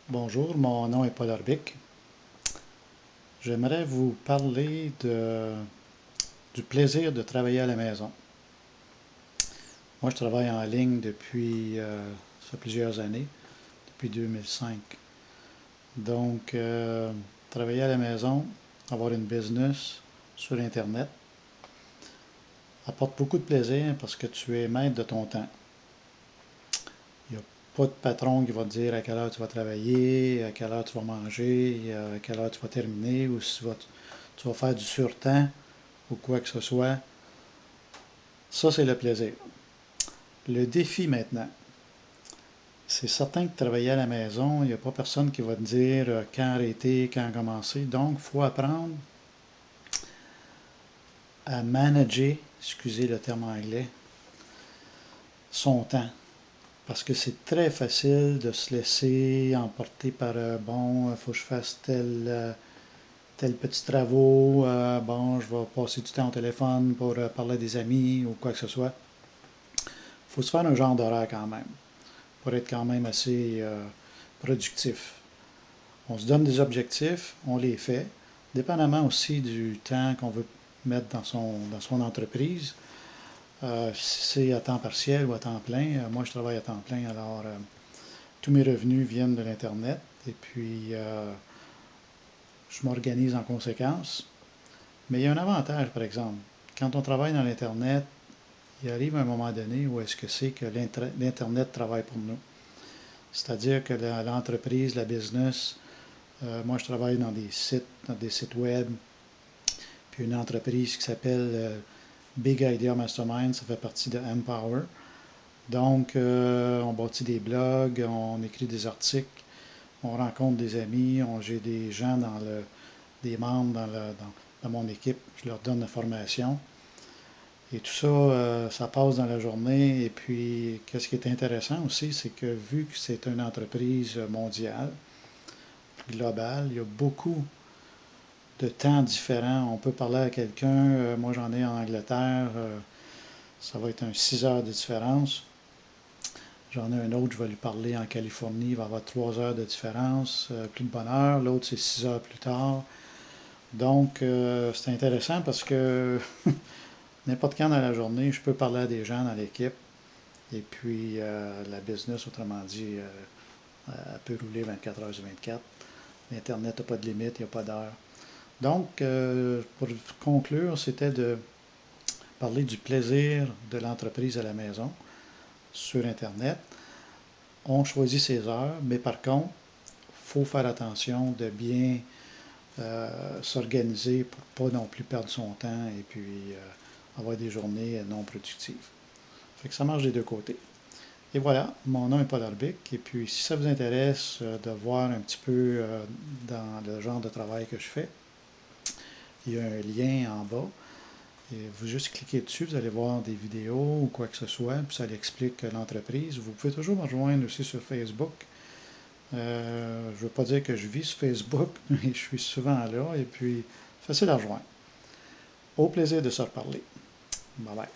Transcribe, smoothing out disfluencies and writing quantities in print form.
Bonjour, mon nom est Paul Orbic. J'aimerais vous parler du plaisir de travailler à la maison. Moi, je travaille en ligne depuis ça fait plusieurs années, depuis 2005. Donc, travailler à la maison, avoir une business sur Internet, apporte beaucoup de plaisir parce que tu es maître de ton temps. Il n'y a pas de patron qui va te dire à quelle heure tu vas travailler, à quelle heure tu vas manger, à quelle heure tu vas terminer, ou si tu vas faire du surtemps ou quoi que ce soit. Ça, c'est le plaisir. Le défi maintenant, c'est certain que travailler à la maison, il n'y a pas personne qui va te dire quand arrêter, quand commencer. Donc, il faut apprendre à manager, excusez le terme anglais, son temps. Parce que c'est très facile de se laisser emporter par bon, il faut que je fasse tel petit travaux, bon, je vais passer du temps au téléphone pour parler à des amis ou quoi que ce soit. Il faut se faire un genre d'horaire quand même, pour être quand même assez productif. On se donne des objectifs, on les fait, dépendamment aussi du temps qu'on veut mettre dans son entreprise. Si c'est à temps partiel ou à temps plein, moi je travaille à temps plein, alors tous mes revenus viennent de l'Internet et puis je m'organise en conséquence. Mais il y a un avantage, par exemple. Quand on travaille dans l'Internet, il arrive un moment donné où est-ce que c'est que l'Internet travaille pour nous. C'est-à-dire que l'entreprise, la business, moi je travaille dans des sites web, puis une entreprise qui s'appelle Big Idea Mastermind, ça fait partie de Empower. Donc, on bâtit des blogs, on écrit des articles, on rencontre des amis, j'ai des gens des membres dans mon équipe, je leur donne la formation. Et tout ça, ça passe dans la journée. Et puis, qu'est-ce qui est intéressant aussi, c'est que vu que c'est une entreprise mondiale, globale, il y a beaucoup de temps différents. On peut parler à quelqu'un, moi j'en ai en Angleterre, ça va être un 6 heures de différence. J'en ai un autre, je vais lui parler en Californie, il va avoir 3 heures de différence, plus de bonne heure. L'autre, c'est 6 heures plus tard. Donc, c'est intéressant parce que n'importe quand dans la journée, je peux parler à des gens dans l'équipe. Et puis, la business, autrement dit, elle peut rouler 24 heures sur 24. L'Internet n'a pas de limite, il n'y a pas d'heure. Donc, pour conclure, c'était de parler du plaisir de l'entreprise à la maison sur Internet. On choisit ses heures, mais par contre, il faut faire attention de bien s'organiser pour pas non plus perdre son temps et puis avoir des journées non productives. Fait que ça marche des deux côtés. Et voilà, mon nom est Paul Orbic. Et puis, si ça vous intéresse de voir un petit peu dans le genre de travail que je fais, il y a un lien en bas. Et vous juste cliquez dessus, vous allez voir des vidéos ou quoi que ce soit, puis ça explique l'entreprise. Vous pouvez toujours me rejoindre aussi sur Facebook. Je ne veux pas dire que je vis sur Facebook, mais je suis souvent là et puis facile à rejoindre. Au plaisir de se reparler. Bye bye.